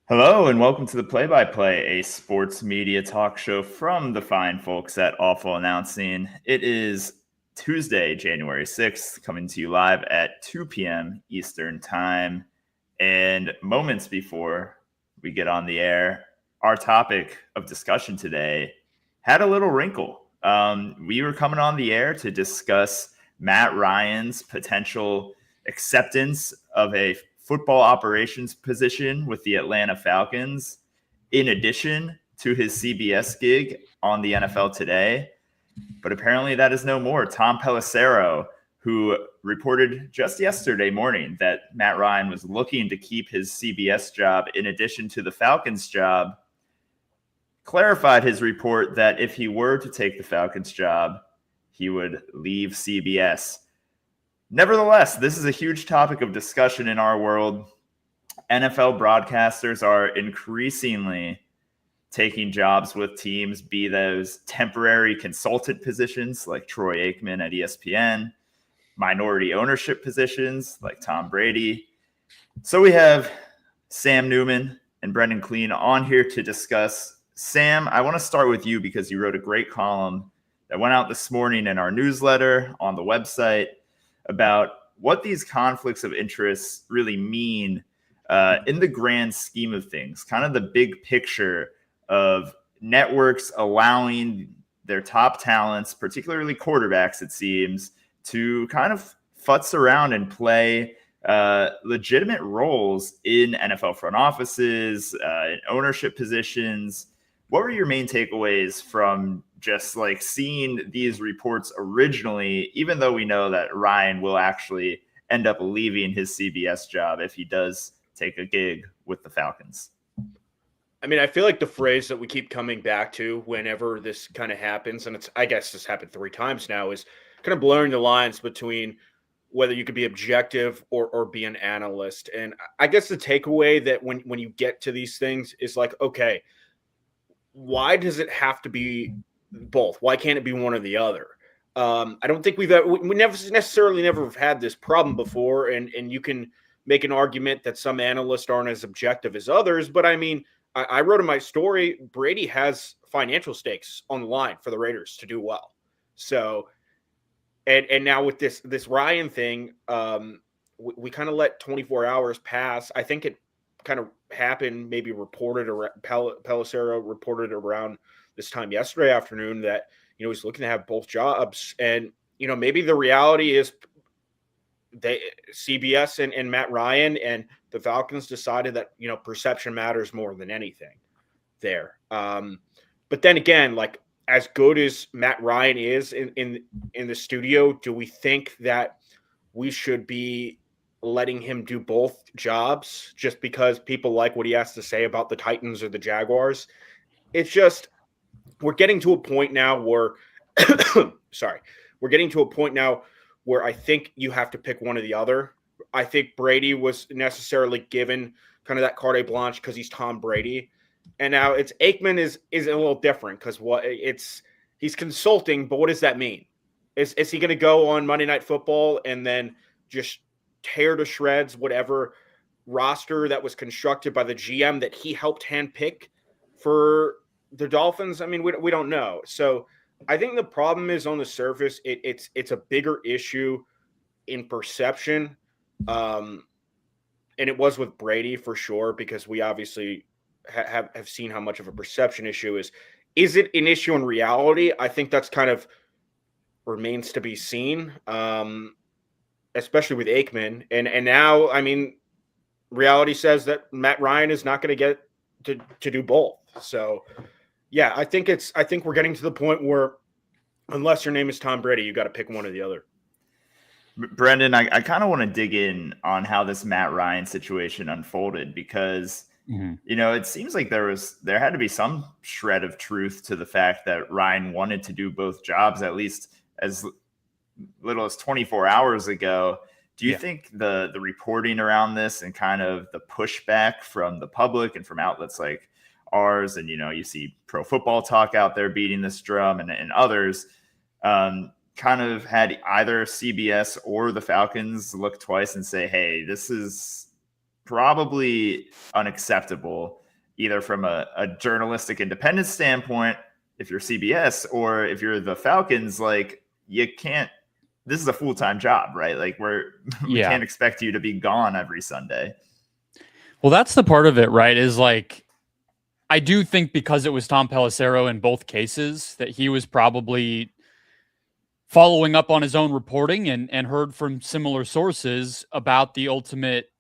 Hello and welcome to the Play-by-Play, a sports media talk show from the fine folks at Awful Announcing. It is Tuesday, January 6th, coming to you live at 2 p.m. Eastern Time. And moments before we get on the air, our topic of discussion today had a little wrinkle. We were coming on the air to discuss Matt Ryan's potential acceptance of a football operations position with the Atlanta Falcons, in addition to his CBS gig on the NFL Today. But apparently that is no more. Tom Pelissero, who reported just yesterday morning that Matt Ryan was looking to keep his CBS job in addition to the Falcons job, clarified his report that if he were to take the Falcons job, he would leave CBS. Nevertheless, this is a huge topic of discussion in our world. NFL broadcasters are increasingly taking jobs with teams, be those temporary consultant positions like Troy Aikman at ESPN, minority ownership positions like Tom Brady. So we have Sam Newman and Brendan Clean on here to discuss. Sam, I want to start with you because you wrote a great column that went out this morning in our newsletter on the website about what these conflicts of interest really mean in the grand scheme of things, kind of the big picture of networks allowing their top talents, particularly quarterbacks, it seems, to kind of futz around and play legitimate roles in NFL front offices, in ownership positions. What were your main takeaways from just like seeing these reports originally, even though we know that Ryan will actually end up leaving his CBS job if he does take a gig with the Falcons? I mean, I feel like the phrase that we keep coming back to whenever this kind of happens, and I guess this happened 3 times now, is kind of blurring the lines between whether you could be objective or be an analyst. And I guess the takeaway that when you get to these things is like, okay, why does it have to be both? Why can't it be one or the other? I don't think we never necessarily have had this problem before, and you can make an argument that some analysts aren't as objective as others. But I mean, I wrote in my story, Brady has financial stakes on the line for the Raiders to do well. So, and now with this Ryan thing, we kind of let 24 hours pass. I think it kind of happened, maybe reported around, Pelissero reported around this time yesterday afternoon that, he's looking to have both jobs. And, maybe the reality is CBS and Matt Ryan and the Falcons decided that, perception matters more than anything there. But then again, like, as good as Matt Ryan is in the studio, do we think that we should be letting him do both jobs just because people like what he has to say about the Titans or the Jaguars? It's just, we're getting to a point now where we're getting to a point now where I think you have to pick one or the other. I think Brady was necessarily given kind of that carte blanche because he's Tom Brady. And now it's Aikman is a little different because he's consulting, but what does that mean? Is he going to go on Monday Night Football and then just tear to shreds whatever roster that was constructed by the GM that he helped handpick for the Dolphins? I mean, we don't know. So I think the problem is on the surface, it's a bigger issue in perception. And it was with Brady for sure, because we obviously have seen how much of a perception issue is. Is it an issue in reality? I think that's kind of remains to be seen, especially with Aikman. And now, I mean, reality says that Matt Ryan is not going to get to do both. So, yeah, I think we're getting to the point where unless your name is Tom Brady, you got to pick one or the other. Brendan, I kind of want to dig in on how this Matt Ryan situation unfolded because it seems like there had to be some shred of truth to the fact that Ryan wanted to do both jobs, at least as little as 24 hours ago. Do you think the reporting around this and kind of the pushback from the public and from outlets like ours, and you see Pro Football Talk out there beating this drum and others, kind of had either CBS or the Falcons look twice and say, hey, this is probably unacceptable, either from a journalistic independence standpoint, if you're CBS, or if you're the Falcons. Like, you can't, this is a full-time job, right? Like, we can't expect you to be gone every Sunday. Well, that's the part of it, right? Is like, I do think because it was Tom Pelissero in both cases that he was probably following up on his own reporting and heard from similar sources about the ultimate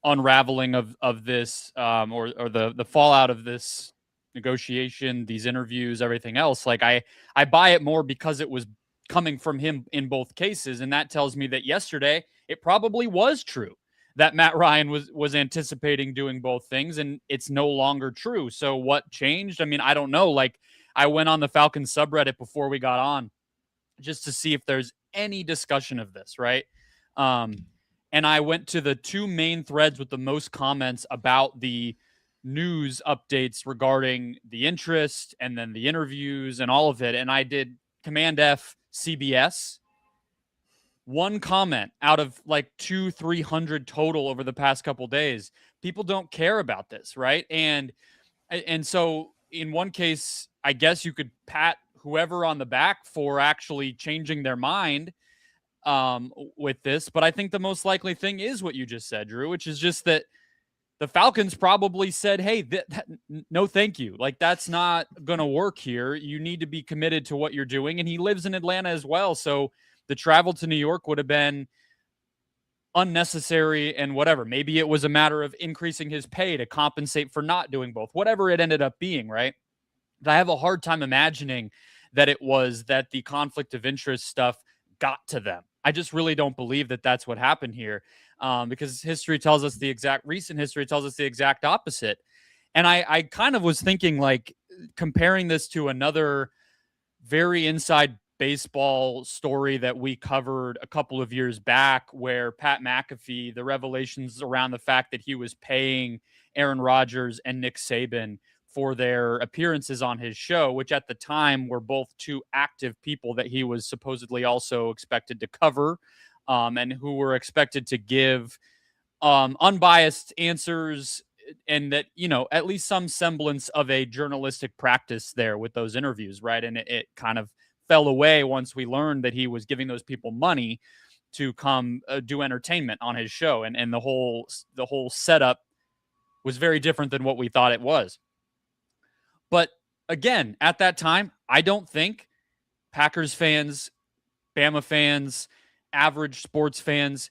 unraveling of this, or the fallout of this negotiation, these interviews, everything else. Like, I buy it more because it was coming from him in both cases. And that tells me that yesterday it probably was true that Matt Ryan was anticipating doing both things, and it's no longer true. So what changed? I mean, I don't know. Like, I went on the Falcons subreddit before we got on just to see if there's any discussion of this, right? And I went to the two main threads with the most comments about the news updates regarding the interest and then the interviews and all of it. And I did Command F CBS. One comment out of like 200-300 total over the past couple days. People don't care about this, right? And so in one case, I guess you could pat whoever on the back for actually changing their mind with this. But I think the most likely thing is what you just said, Drew, which is just that the Falcons probably said, hey, no, thank you. Like, that's not going to work here. You need to be committed to what you're doing. And he lives in Atlanta as well. So the travel to New York would have been unnecessary and whatever. Maybe it was a matter of increasing his pay to compensate for not doing both, whatever it ended up being, right? But I have a hard time imagining that it was that the conflict of interest stuff got to them. I just really don't believe that that's what happened here, because recent history tells us the exact opposite. And I kind of was thinking, like, comparing this to another very inside baseball story that we covered a couple of years back, where Pat McAfee, the revelations around the fact that he was paying Aaron Rodgers and Nick Saban for their appearances on his show, which at the time were both two active people that he was supposedly also expected to cover, and who were expected to give unbiased answers, and that, you know, at least some semblance of a journalistic practice there with those interviews, right? And it kind of fell away once we learned that he was giving those people money to come do entertainment on his show, and the whole setup was very different than what we thought it was. But again, at that time, I don't think Packers fans, Bama fans, average sports fans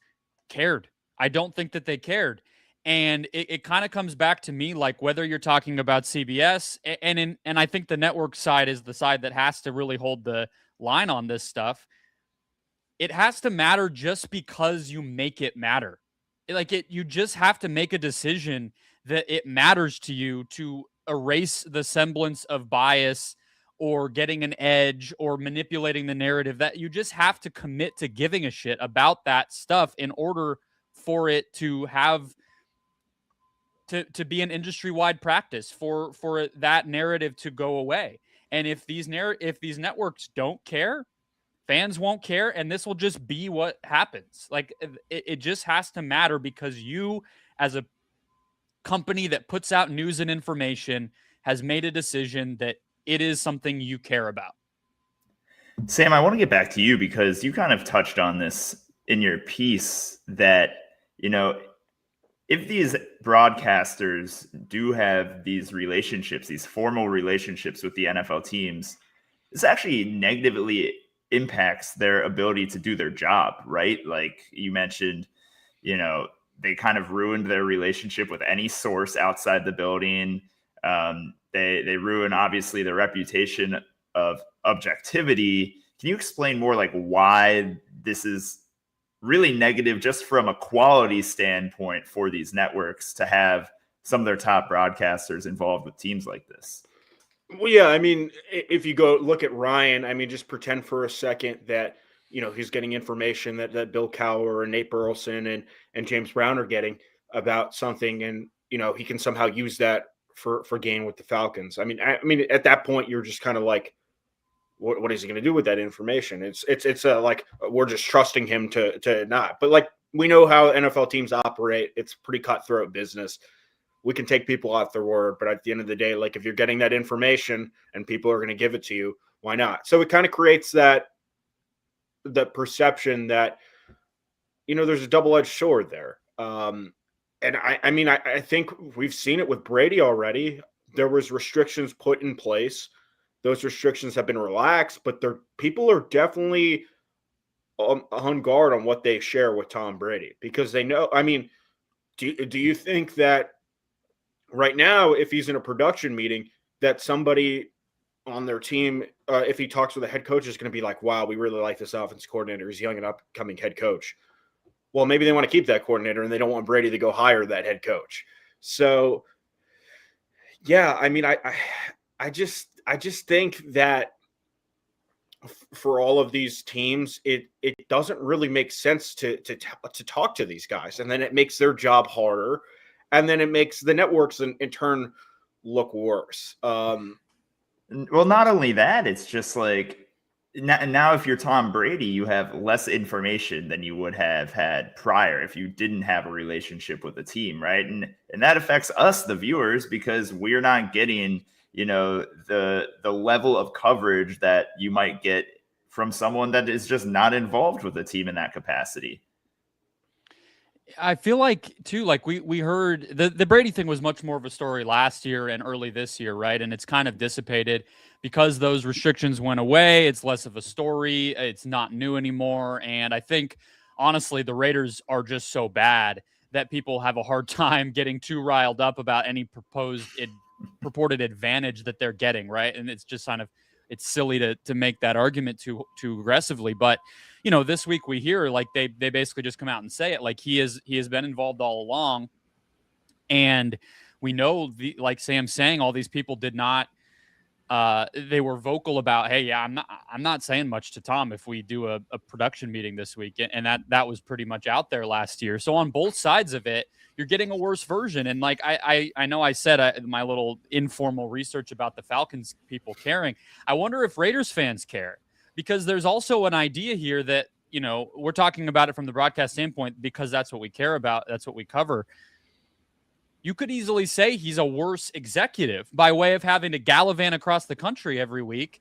cared. I don't think that they cared. And it kind of comes back to me, like, whether you're talking about CBS and I think the network side is the side that has to really hold the line on this stuff. It has to matter just because you make it matter. You just have to make a decision that it matters to you to erase the semblance of bias or getting an edge or manipulating the narrative. That you just have to commit to giving a shit about that stuff in order for it to have to be an industry-wide practice, for that narrative to go away. And if these networks don't care, fans won't care, and this will just be what happens. Like, it just has to matter because you, as a company that puts out news and information, has made a decision that it is something you care about. Sam, I want to get back to you because you kind of touched on this in your piece that, you know, if these broadcasters do have these relationships, these formal relationships with the NFL teams, this actually negatively impacts their ability to do their job, right? Like you mentioned, you know, they kind of ruined their relationship with any source outside the building. They ruin, obviously, the reputation of objectivity. Can you explain more, like, why this is really negative just from a quality standpoint for these networks to have some of their top broadcasters involved with teams like this? Well, yeah, I mean, if you go look at Ryan, I mean, just pretend for a second that, you know, he's getting information that Bill Cowher and Nate Burleson and James Brown are getting about something, and, you know, he can somehow use that for gain with the Falcons. I mean, at that point, you're just kind of like, what is he going to do with that information? It's like, we're just trusting him to not. But like we know how NFL teams operate. It's pretty cutthroat business. We can take people off their word, but at the end of the day, like if you're getting that information and people are going to give it to you, why not? So it kind of creates the perception that, there's a double-edged sword there. And I think we've seen it with Brady already. There was restrictions put in place. Those restrictions have been relaxed, but people are definitely on guard on what they share with Tom Brady because they know. I mean, do you think that right now, if he's in a production meeting, that somebody on their team, if he talks with the head coach, is going to be like, wow, we really like this offense coordinator. He's young and upcoming head coach. Well, maybe they want to keep that coordinator and they don't want Brady to go hire that head coach. So, yeah, I mean, I just think that for all of these teams, it doesn't really make sense to talk to these guys, and then it makes their job harder, and then it makes the networks in turn look worse. Well, not only that, it's just like now if you're Tom Brady, you have less information than you would have had prior if you didn't have a relationship with the team, right? And that affects us, the viewers, because we're not getting, the level of coverage that you might get from someone that is just not involved with the team in that capacity. I feel like too, like we heard the Brady thing was much more of a story last year and early this year, right? And it's kind of dissipated because those restrictions went away. It's less of a story. It's not new anymore. And I think honestly, the Raiders are just so bad that people have a hard time getting too riled up about any purported advantage that they're getting, right? And it's just kind of, it's silly to make that argument too aggressively. But this week we hear like they basically just come out and say it, like he has been involved all along, and we know like Sam's saying, all these people did not. They were vocal about, hey, yeah, I'm not saying much to Tom if we do a production meeting this week, and that was pretty much out there last year. So on both sides of it, you're getting a worse version. And like I know I said my little informal research about the Falcons people caring. I wonder if Raiders fans care, because there's also an idea here that we're talking about it from the broadcast standpoint because that's what we care about, that's what we cover. You could easily say he's a worse executive by way of having to gallivant across the country every week,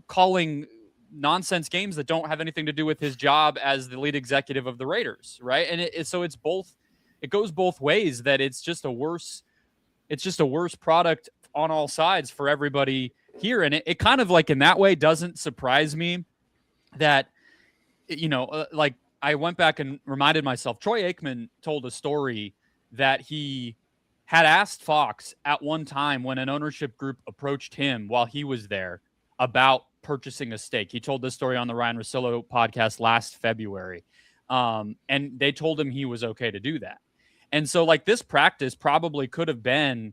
calling nonsense games that don't have anything to do with his job as the lead executive of the Raiders, right? And so it's both. It goes both ways. That it's just a worse product on all sides for everybody here. And it kind of like in that way doesn't surprise me that like I went back and reminded myself. Troy Aikman told a story that he had asked Fox at one time when an ownership group approached him while he was there about purchasing a stake. He told this story on the Ryan Russillo podcast last February. And they told him he was okay to do that. And so like this practice probably could have been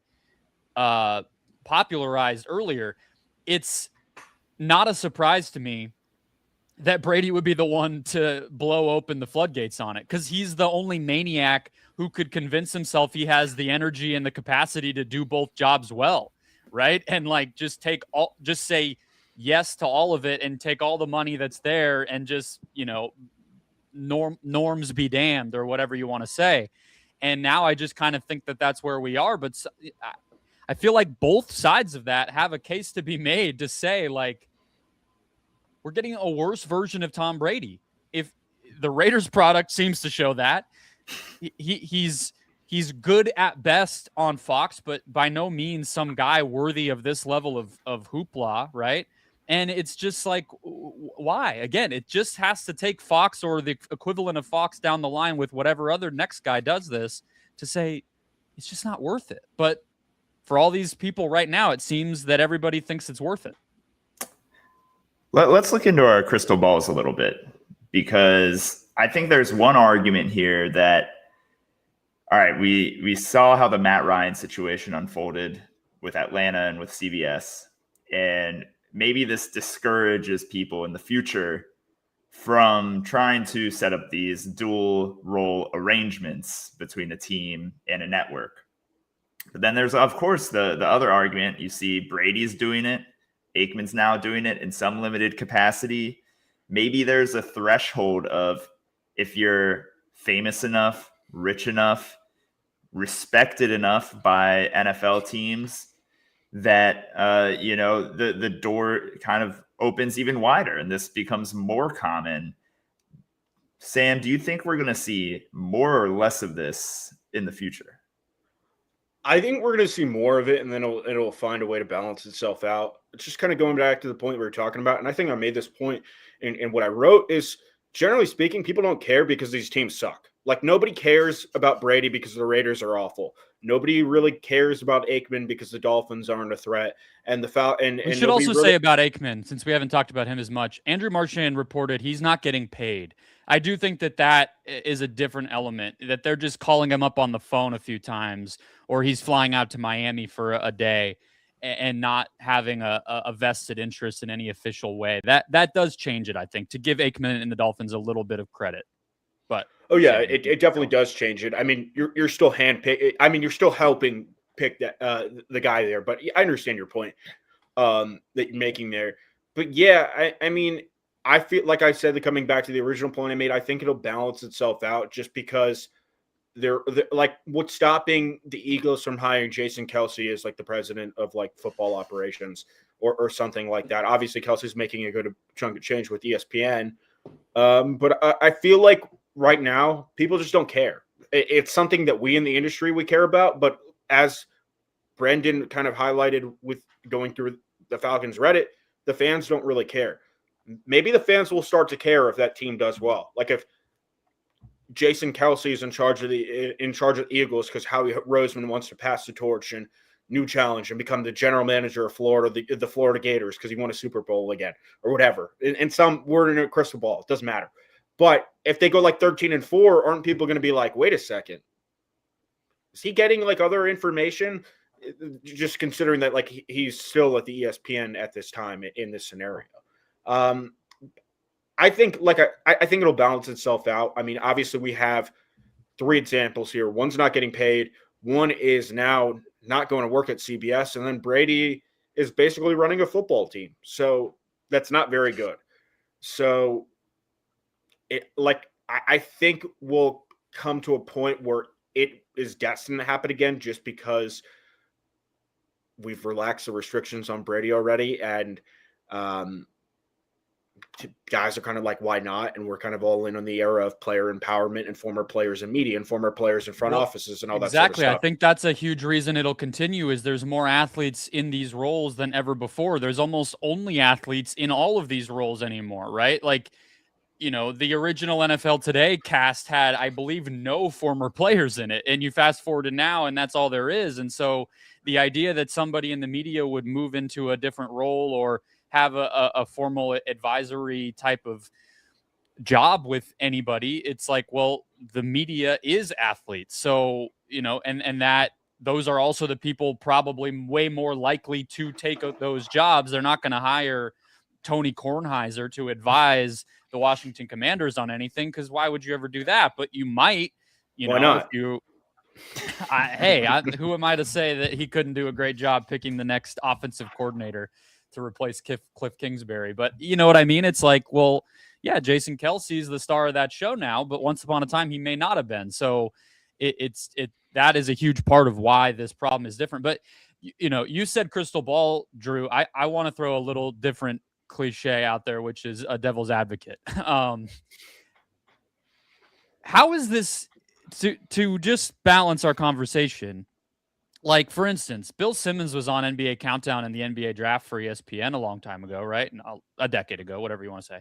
popularized earlier. It's not a surprise to me that Brady would be the one to blow open the floodgates on it, because he's the only maniac who could convince himself he has the energy and the capacity to do both jobs well, right? And like just say yes to all of it and take all the money that's there and just, norms be damned, or whatever you want to say. And now I just kind of think that that's where we are. But I feel like both sides of that have a case to be made to say, like, we're getting a worse version of Tom Brady. If the Raiders product seems to show that, he's good at best on Fox, but by no means some guy worthy of this level of hoopla, right? And it's just like, why? Again, it just has to take Fox or the equivalent of Fox down the line with whatever other next guy does this to say it's just not worth it. But for all these people right now, it seems that everybody thinks it's worth it. Let's look into our crystal balls a little bit, because I think there's one argument here that, all right, we saw how the Matt Ryan situation unfolded with Atlanta and with CBS, and maybe this discourages people in the future from trying to set up these dual role arrangements between a team and a network. But then there's, of course, the other argument. You see Brady's doing it. Aikman's now doing it in some limited capacity. Maybe there's a threshold of, if you're famous enough, rich enough, respected enough by NFL teams that the door kind of opens even wider, and this becomes more common. Sam, do you think we're going to see more or less of this in the future? I think we're going to see more of it, and then it'll find a way to balance itself out. It's just kind of going back to the point we were talking about, and I think I made this point in what I wrote is, generally speaking, people don't care because these teams suck. Like, nobody cares about Brady because the Raiders are awful. Nobody really cares about Aikman because the Dolphins aren't a threat. And we should also say about Aikman, since we haven't talked about him as much, Andrew Marchand reported he's not getting paid. I do think that is a different element, that they're just calling him up on the phone a few times, or he's flying out to Miami for a day and not having a vested interest in any official way. That does change it, I think, to give Aikman and the Dolphins a little bit of credit. But oh yeah, it definitely does change it. I mean, you're still handpick. I mean, you're still helping pick that the guy there. But I understand your point that you're making there. But yeah, I mean, I feel like I said, coming back to the original point I made, I think it'll balance itself out just because they're like, what's stopping the Eagles from hiring Jason Kelce as like the president of like football operations or something like that. Obviously, Kelsey's making a good chunk of change with ESPN. But I feel like right now, people just don't care. It's something that we in the industry, we care about. But as Brendan kind of highlighted with going through the Falcons Reddit, the fans don't really care. Maybe the fans will start to care if that team does well. Like if Jason Kelce is in charge of the Eagles because Howie Roseman wants to pass the torch and new challenge and become the general manager of Florida, the Florida Gators, because he won a Super Bowl again or whatever. And some word in a crystal ball, it doesn't matter. But if they go like 13-4, aren't people going to be like, wait a second, is he getting like other information? Just considering that like he's still at the ESPN at this time in this scenario. I think I think it'll balance itself out. I mean, obviously we have 3 examples here. One's not getting paid. One is now not going to work at CBS. And then Brady is basically running a football team. So that's not very good. So I think we'll come to a point where it is destined to happen again just because we've relaxed the restrictions on Brady already. And guys are kind of like, why not? And we're kind of all in on the era of player empowerment and former players in media and former players in front offices and all that sort of stuff. I think that's a huge reason it'll continue is there's more athletes in these roles than ever before. There's almost only athletes in all of these roles anymore, right? Like, the original NFL Today cast had, I believe, no former players in it. And you fast forward to now, and that's all there is. And so the idea that somebody in the media would move into a different role or have a formal advisory type of job with anybody, it's like, well, the media is athletes. So, and that those are also the people probably way more likely to take those jobs. They're not going to hire Tony Kornheiser to advise the Washington Commanders on anything, because why would you ever do that? But you might, why not? Who am I to say that he couldn't do a great job picking the next offensive coordinator to replace Cliff Kingsbury? But you know what I mean? It's like, well, yeah, Jason Kelce's the star of that show now, but once upon a time he may not have been. So that is a huge part of why this problem is different. But you said crystal ball, Drew. I want to throw a little different cliche out there, which is a devil's advocate. How is this to just balance our conversation? Like, for instance, Bill Simmons was on NBA Countdown in the NBA draft for ESPN a long time ago, right? A decade ago, whatever you want to say.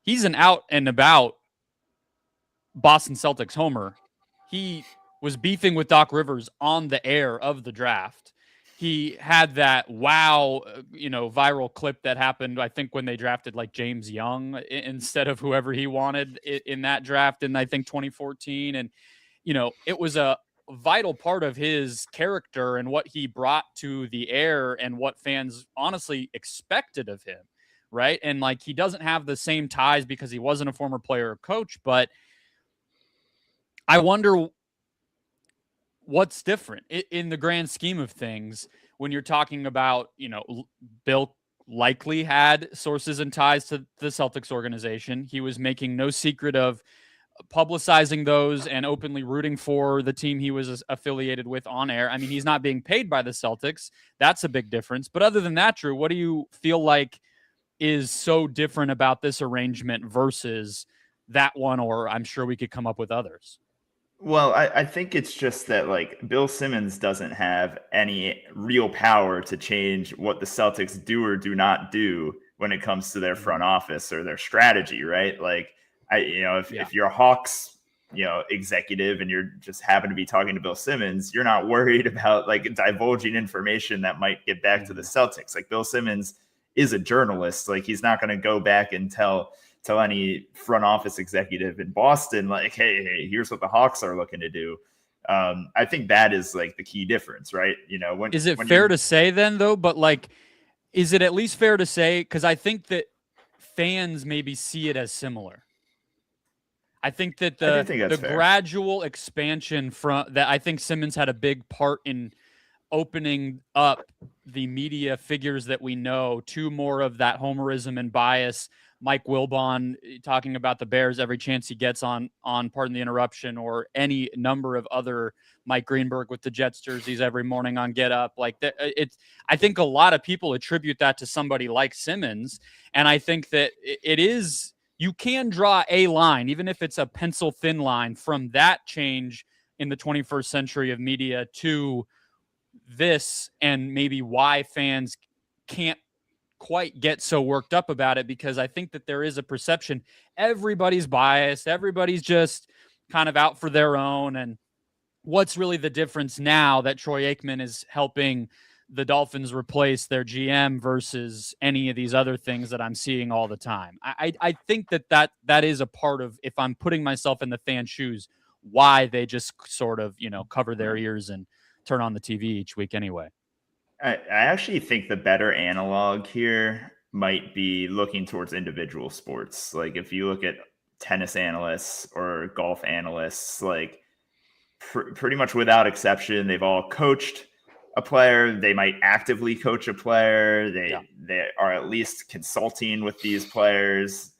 He's an out and about Boston Celtics homer. He was beefing with Doc Rivers on the air of the draft. He had that viral clip that happened, I think, when they drafted like James Young instead of whoever he wanted in that draft in, I think, 2014. And, it was a vital part of his character and what he brought to the air and what fans honestly expected of him. Right. And like, he doesn't have the same ties because he wasn't a former player or coach, but I wonder what's different in the grand scheme of things when you're talking about, Bill likely had sources and ties to the Celtics organization. He was making no secret of publicizing those and openly rooting for the team he was affiliated with on air. I mean, he's not being paid by the Celtics. That's a big difference. But other than that, Drew, what do you feel like is so different about this arrangement versus that one? Or I'm sure we could come up with others. Well, I think it's just that like Bill Simmons doesn't have any real power to change what the Celtics do or do not do when it comes to their front office or their strategy, right? Like, if you're a Hawks, executive and you're just happen to be talking to Bill Simmons, you're not worried about like divulging information that might get back to the Celtics. Like Bill Simmons is a journalist. Like he's not going to go back and tell any front office executive in Boston, like, hey, here's what the Hawks are looking to do. I think that is like the key difference, right? Is it fair to say then though, but like, is it at least fair to say, because I think that fans maybe see it as similar. I think that the gradual expansion from that, I think Simmons had a big part in opening up the media figures that we know to more of that homerism and bias. Mike Wilbon talking about the Bears every chance he gets on Pardon the Interruption, or any number of other Mike Greenberg with the Jets jerseys every morning on Get Up. Like I think a lot of people attribute that to somebody like Simmons. And I think that it is, you can draw a line, even if it's a pencil thin line, from that change in the 21st century of media to this, and maybe why fans can't quite get so worked up about it, because I think that there is a perception everybody's biased, everybody's just kind of out for their own. And what's really the difference now that Troy Aikman is helping the Dolphins replace their GM versus any of these other things that I'm seeing all the time? I think that is a part of, if I'm putting myself in the fan shoes, why they just sort of, cover their ears and turn on the TV each week anyway. I actually think the better analog here might be looking towards individual sports. Like if you look at tennis analysts or golf analysts, like pretty much without exception, they've all coached a player. They might actively coach a player. They are at least consulting with these players.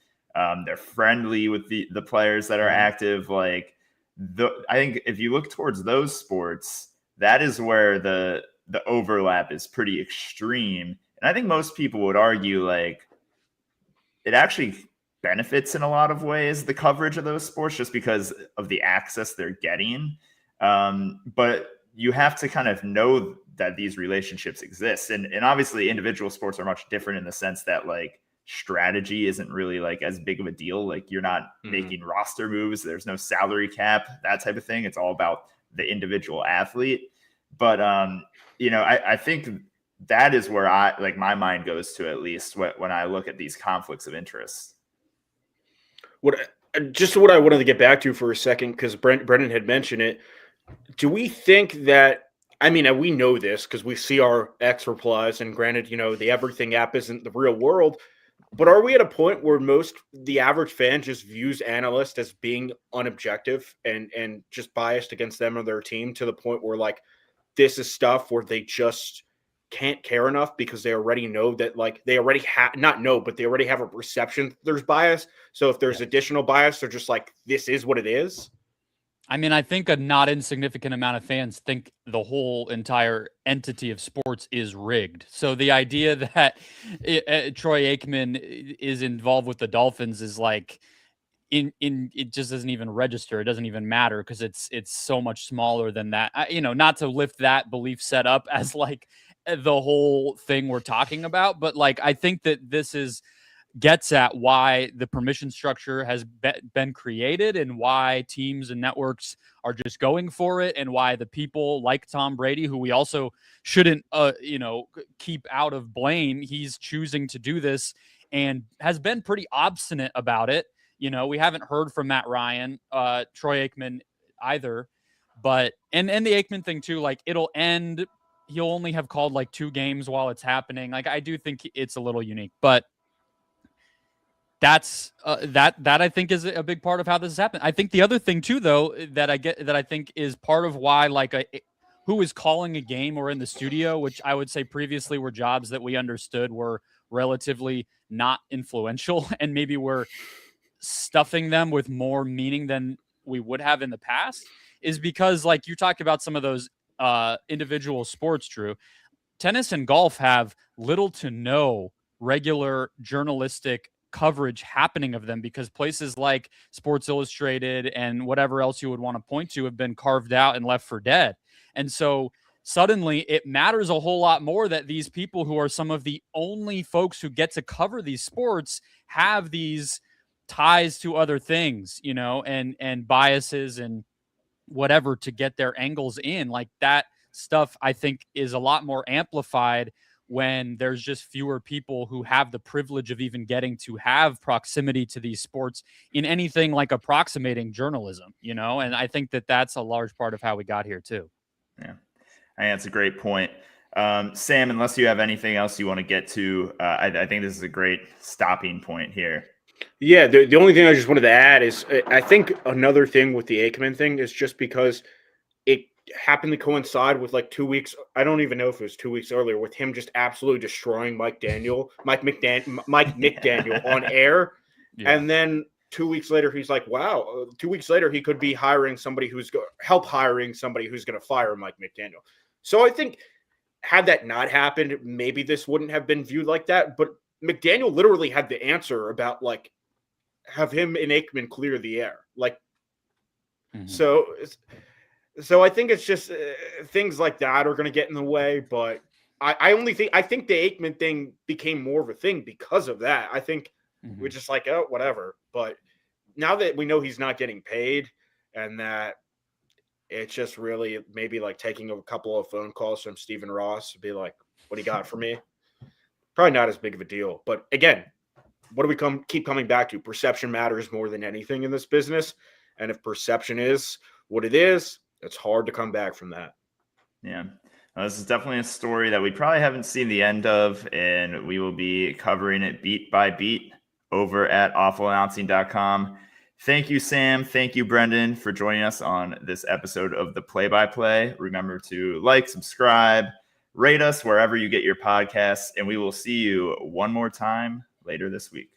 They're friendly with the players that are active. Like I think if you look towards those sports, that is where the overlap is pretty extreme. And I think most people would argue like it actually benefits in a lot of ways, the coverage of those sports, just because of the access they're getting. But you have to kind of know that these relationships exist. And obviously individual sports are much different in the sense that like strategy isn't really like as big of a deal. Like you're not making roster moves. There's no salary cap, that type of thing. It's all about the individual athlete. But, I think that is where my mind goes to, at least when I look at these conflicts of interest. What I wanted to get back to for a second, because Brendan had mentioned it. Do we think that, we know this because we see our X replies, and granted, the Everything app isn't the real world, but are we at a point where the average fan just views analysts as being unobjective and just biased against them or their team, to the point where like this is stuff where they just can't care enough because they already know that, like, they already but they already have a perception there's bias. So if there's additional bias, they're just like, this is what it is. I think a not insignificant amount of fans think the whole entire entity of sports is rigged. So the idea that Troy Aikman is involved with the Dolphins is like, it just doesn't even register. It doesn't even matter because it's so much smaller than that. Not to lift that belief set up as like the whole thing we're talking about, but like I think that this gets at why the permission structure has been created, and why teams and networks are just going for it, and why the people like Tom Brady, who we also shouldn't keep out of blame, he's choosing to do this and has been pretty obstinate about it. We haven't heard from Matt Ryan, Troy Aikman either, but and the Aikman thing too, like it'll end. He'll only have called like 2 games while it's happening. Like I do think it's a little unique, but that's that I think is a big part of how this has happened. I think the other thing too, though, that I think is part of why who is calling a game or in the studio, which I would say previously were jobs that we understood were relatively not influential, and maybe we're stuffing them with more meaning than we would have in the past, is because, like you talked about some of those individual sports, Drew, tennis and golf have little to no regular journalistic coverage happening of them because places like Sports Illustrated and whatever else you would want to point to have been carved out and left for dead. And so suddenly it matters a whole lot more that these people who are some of the only folks who get to cover these sports have these ties to other things, you know, and biases and whatever to get their angles in. Like that stuff, I think, is a lot more amplified when there's just fewer people who have the privilege of even getting to have proximity to these sports in anything like approximating journalism, you know? And I think that that's a large part of how we got here too. Yeah, I think that's a great point. Sam, unless you have anything else you want to get to, I think this is a great stopping point here. Yeah, the only thing I just wanted to add is I think another thing with the Aikman thing is just because it happened to coincide with like 2 weeks. I don't even know if it was 2 weeks earlier with him just absolutely destroying Mike McDaniel on air. Yeah. And then 2 weeks later, he's like, wow, 2 weeks later, he could be hiring somebody who's going to fire Mike McDaniel. So I think had that not happened, maybe this wouldn't have been viewed like that. But McDaniel literally had the answer about like, have him and Aikman clear the air. Like, So I think it's just things like that are going to get in the way. But I think the Aikman thing became more of a thing because of that. I think we're just like, oh, whatever. But now that we know he's not getting paid and that it's just really maybe like taking a couple of phone calls from Stephen Ross to be like, what do you got for me? Probably not as big of a deal. But again, what do we keep coming back to? Perception matters more than anything in this business. And if perception is what it is, it's hard to come back from that. Yeah. This is definitely a story that we probably haven't seen the end of, and we will be covering it beat by beat over at awfulannouncing.com. Thank you, Sam. Thank you, Brendan, for joining us on this episode of the Play-by-Play. Remember to like, subscribe, rate us wherever you get your podcasts, and we will see you one more time later this week.